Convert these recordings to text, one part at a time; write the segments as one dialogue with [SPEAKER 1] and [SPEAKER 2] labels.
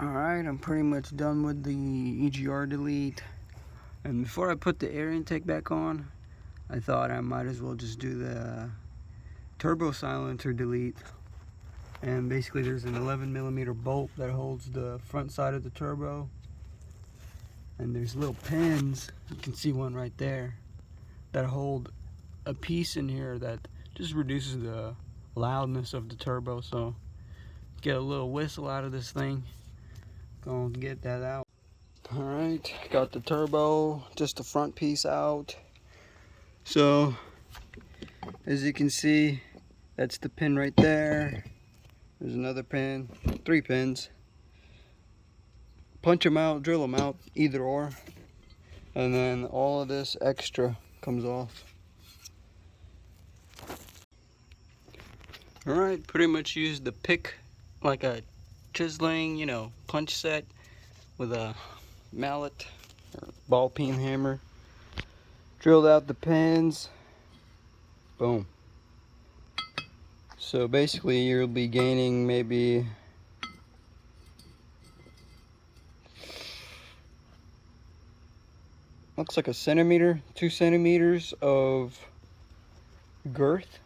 [SPEAKER 1] Alright, I'm pretty much done with the EGR delete. And before I put the air intake back on, I thought I might as well just do the turbo silencer delete. And basically there's an 11mm bolt that holds the front side of the turbo. And there's little pins, you can see one right there, that hold a piece in here that just reduces the loudness of the turbo. So get a little whistle out of this thing. Gonna get that out. Alright, got the turbo, just the front piece out. So, as you can see, that's the pin right there. There's another pin, 3 pins. Punch them out, drill them out, either or. And then all of this extra comes off. Alright, pretty much used the pick like a chiseling, punch set with a mallet or ball peen hammer. Drilled out the pins. Boom. So basically you'll be gaining maybe looks like a centimeter, 2 centimeters of girth.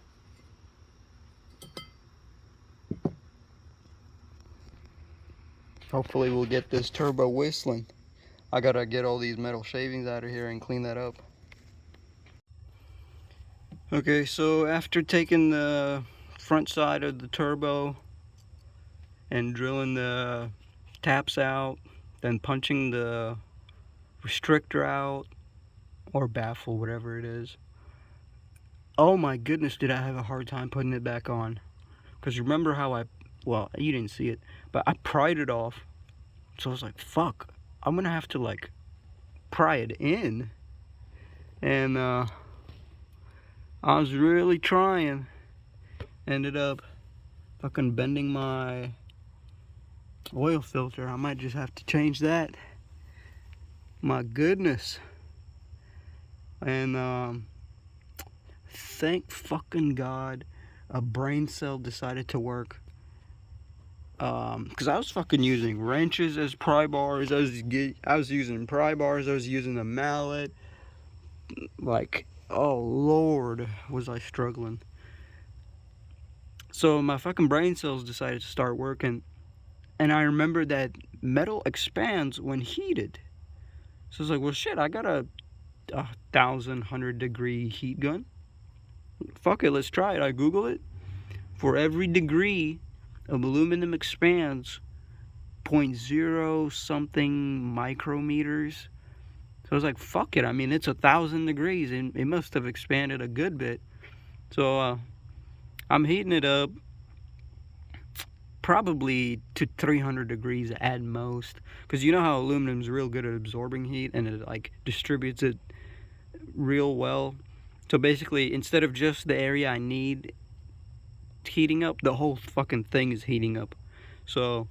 [SPEAKER 1] Hopefully we'll get this turbo whistling. I gotta get all these metal shavings out of here and clean that up. Okay, so after taking the front side of the turbo and drilling the taps out, then punching the restrictor out, or baffle, whatever it is. Oh my goodness, did I have a hard time putting it back on. Because remember how well, you didn't see it, but I pried it off. So I was like, fuck, I'm gonna have to like pry it in. And I was really trying. Ended up fucking bending my oil filter. I might just have to change that. My goodness. And thank fucking God a brain cell decided to work. Because I was fucking using wrenches as pry bars. I was using pry bars. I was using a mallet. Like, oh Lord, was I struggling. So my fucking brain cells decided to start working. And I remember that metal expands when heated. So I was like, well shit, I got a 1,100 degree heat gun. Fuck it, let's try it. I Google it. For every degree of aluminum expands 0.0 something micrometers. So I was like, fuck it. I mean, it's 1,000 degrees and it must have expanded a good bit. So I'm heating it up probably to 300 degrees at most. Because you know how aluminum's real good at absorbing heat and it like distributes it real well. So basically, instead of just the area I need heating up, the whole fucking thing is heating up. So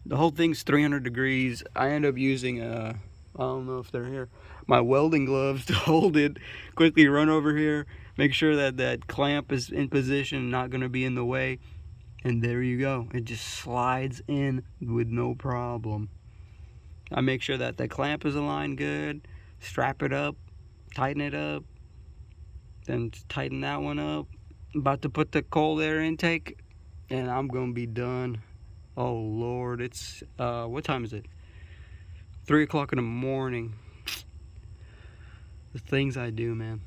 [SPEAKER 1] the whole thing's 300 degrees. I end up using I don't know if they're here, my welding gloves to hold it. Quickly run over here, make sure that that clamp is in position, not going to be in the way, and there you go. It just slides in with no problem. I make sure that the clamp is aligned good, strap it up, tighten it up, then tighten that one up. About to put the cold air intake, and I'm gonna be done. Oh Lord, it's what time is it? 3 o'clock in the morning. The things I do, man.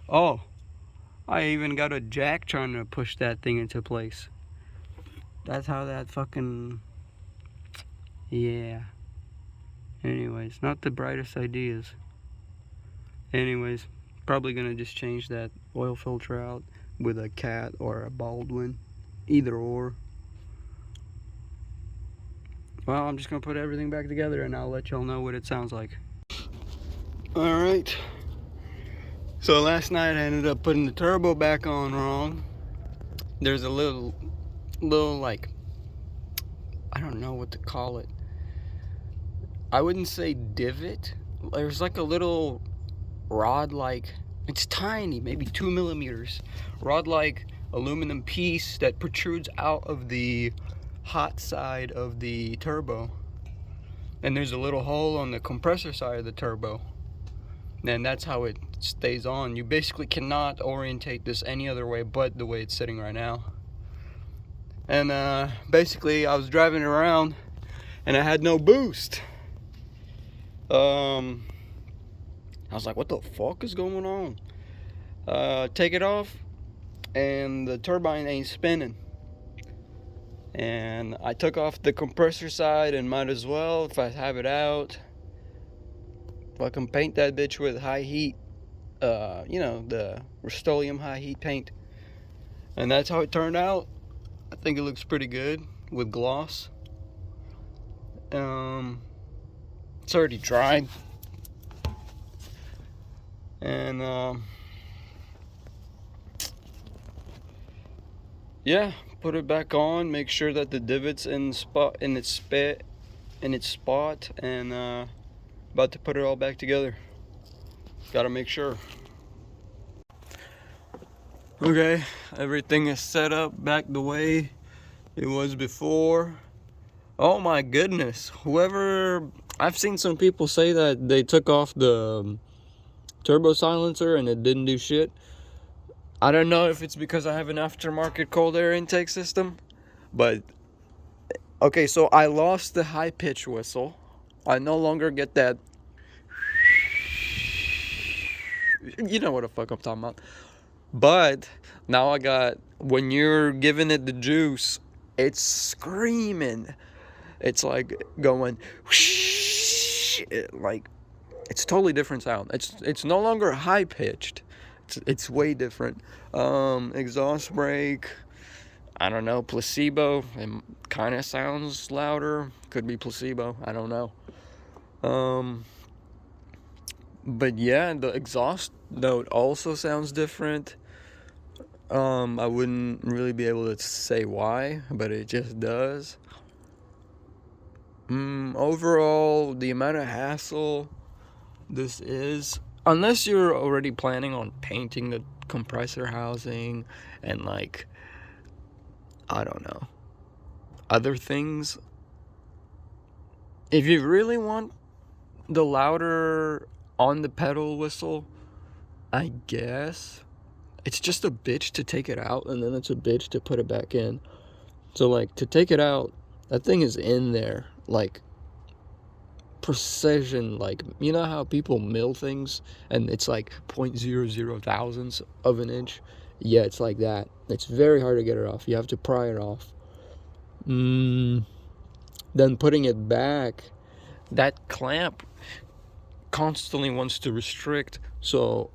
[SPEAKER 1] Oh, I even got a jack trying to push that thing into place. That's how that fucking, yeah. Anyways, not the brightest ideas. Anyways, probably gonna just change that oil filter out with a Cat or a Baldwin, either or. Well, I'm just gonna put everything back together and I'll let y'all know what it sounds like. Alright, so last night I ended up putting the turbo back on wrong. There's a little like, I don't know what to call it. I wouldn't say divot. There's like a little rod like, it's tiny, maybe 2 millimeters. Rod like aluminum piece that protrudes out of the hot side of the turbo, and there's a little hole on the compressor side of the turbo, and that's how it stays on. You basically cannot orientate this any other way but the way it's sitting right now. And basically I was driving around and I had no boost. I was like, what the fuck is going on? Take it off and the turbine ain't spinning. And I took off the compressor side, and might as well, if I have it out, fucking paint that bitch with high heat, you know, the Reinstalling high heat paint. And that's how it turned out. I think it looks pretty good with gloss. It's already dried. And yeah, put it back on, make sure that the divot's in its spot, and about to put it all back together. Gotta make sure. Okay, everything is set up back the way it was before. Oh my goodness, I've seen some people say that they took off the turbo silencer and it didn't do shit. I don't know if it's because I have an aftermarket cold air intake system, but okay, so I lost the high pitch whistle. I no longer get that. You know what the fuck I'm talking about. But now I got, when you're giving it the juice, it's screaming. It's like going, like, it's totally different sound. It's no longer high pitched. It's way different. Exhaust brake, I don't know, placebo. It kind of sounds louder. Could be placebo. I don't know. But yeah, the exhaust note also sounds different. I wouldn't really be able to say why, but it just does. Overall, the amount of hassle this is, unless you're already planning on painting the compressor housing and, like, I don't know, other things. If you really want the louder on the pedal whistle, I guess it's just a bitch to take it out, and then it's a bitch to put it back in. So, like, to take it out, that thing is in there, like, precision. Like, you know how people mill things and it's like 0.00 thousandths of an inch? Yeah, it's like that. It's very hard to get it off. You have to pry it off. Then putting it back, that clamp constantly wants to restrict, so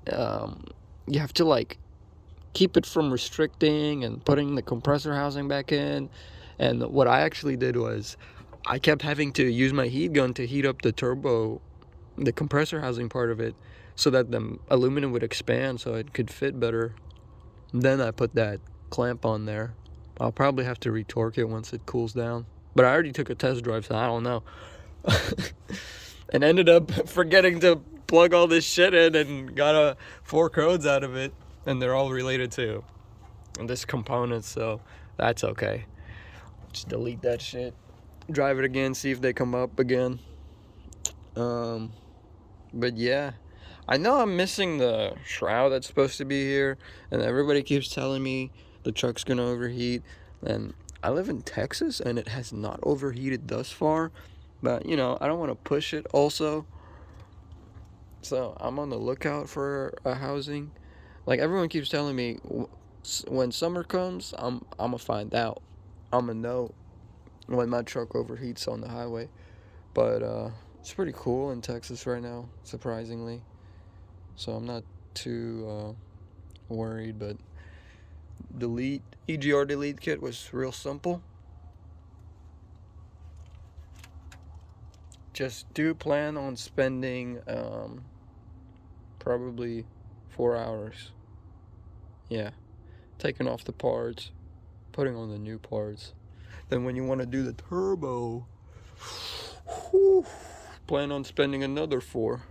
[SPEAKER 1] you have to, like, keep it from restricting and putting the compressor housing back in. And what I actually did was I kept having to use my heat gun to heat up the turbo, the compressor housing part of it, so that the aluminum would expand so it could fit better. Then I put that clamp on there. I'll probably have to retorque it once it cools down, but I already took a test drive, so I don't know. And ended up forgetting to plug all this shit in and got 4 codes out of it, and they're all related to this component, so that's okay. Just delete that shit, drive it again, see if they come up again. But yeah, I know I'm missing the shroud that's supposed to be here, and everybody keeps telling me the truck's gonna overheat, and I live in Texas and it has not overheated thus far, but you know, I don't want to push it also, so I'm on the lookout for a housing. Like, everyone keeps telling me when summer comes, I'm gonna find out. I'm gonna know when my truck overheats on the highway. But it's pretty cool in Texas right now, surprisingly, so I'm not too worried. But EGR delete kit was real simple. Just do plan on spending probably 4 hours. Yeah, taking off the parts, putting on the new parts. Then when you want to do the turbo, plan on spending another 4.